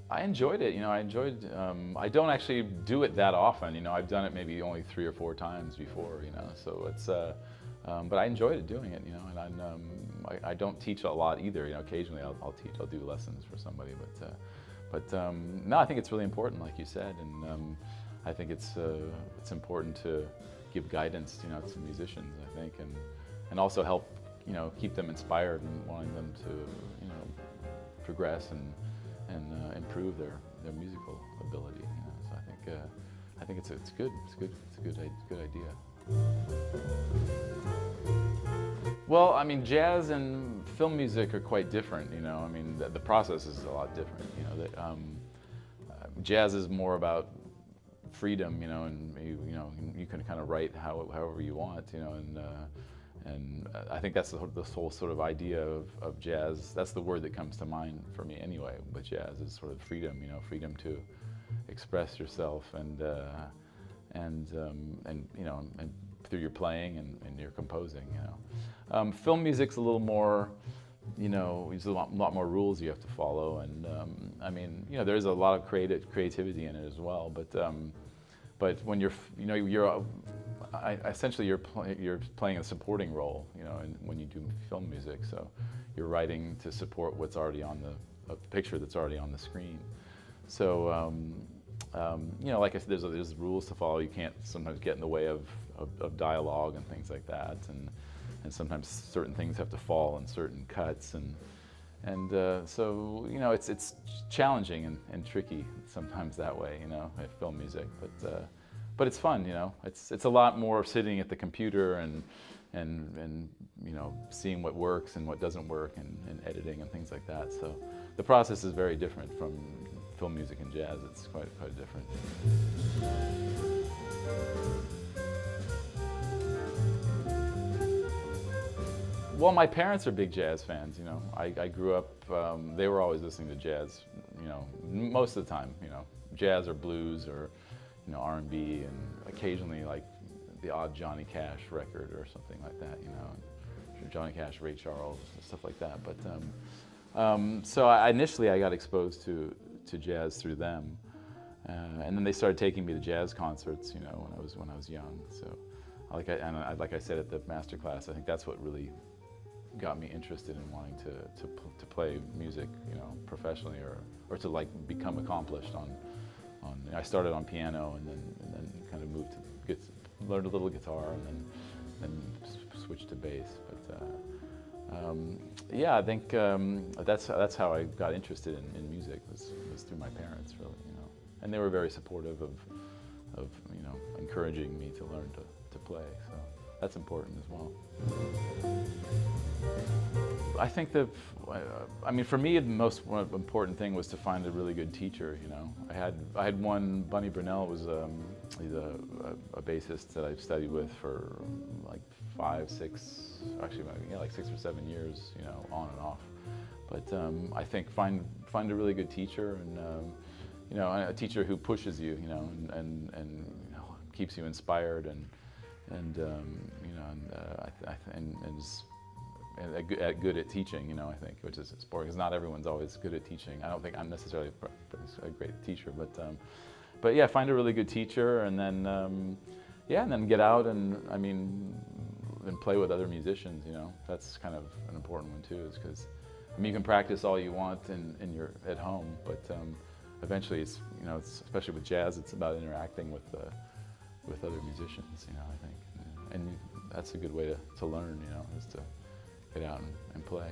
I enjoyed it. I don't actually do it that often. I've done it maybe only 3 or 4 times before. So it's. But I enjoyed it doing it. And I don't teach a lot either. Occasionally I'll do lessons for somebody, but no, I think it's really important, like you said, and I think it's important to give guidance, to musicians. I think, and also help, keep them inspired and wanting them to, progress and improve their musical ability. So I think it's good. It's a good idea. Well, I mean, jazz and film music are quite different. I mean, the process is a lot different. Jazz is more about freedom, and you can kind of write however you want, and I think that's the whole sort of idea of jazz. That's the word that comes to mind for me anyway. With jazz is sort of freedom, freedom to express yourself and through your playing and your composing. Film music's a little more, there's a lot more rules you have to follow, and I mean, there's a lot of creativity in it as well. But when essentially you're playing a supporting role, when you do film music. So you're writing to support what's already on a picture that's already on the screen. So like I said, there's rules to follow. You can't sometimes get in the way of dialogue and things like that, and sometimes certain things have to fall in certain cuts, and so it's challenging and tricky sometimes that way, film music, but it's fun. It's a lot more sitting at the computer and seeing what works and what doesn't work, and editing and things like that. So the process is very different from film music and jazz. It's quite different. Well, my parents are big jazz fans. I grew up. They were always listening to jazz. Most of the time. Jazz or blues or R&B, and occasionally like the odd Johnny Cash record or something like that. Johnny Cash, Ray Charles, stuff like that. But so initially I got exposed to jazz through them, and then they started taking me to jazz concerts. When I was young. So like I said at the masterclass, I think that's what really got me interested in wanting to play music, professionally, or to like become accomplished on. I started on piano and then kind of moved to learned a little guitar and then switched to bass. But yeah, I think that's how I got interested in music was through my parents, really, and they were very supportive of encouraging me to learn to play. So that's important as well. I think for me, the most important thing was to find a really good teacher. I had one. Bunny Brunell was he's a bassist that I've studied with for like 5, 6, actually like 6 or 7 years, on and off. But I think find a really good teacher, and a teacher who pushes you, and keeps you inspired, and is good at teaching, I think, which is important, because not everyone's always good at teaching. I don't think I'm necessarily a great teacher, but yeah, find a really good teacher, and then get out and play with other musicians. That's kind of an important one too, is because you can practice all you want at home, but eventually it's especially with jazz, it's about interacting with other musicians, I think, and that's a good way to learn, is to get out and play.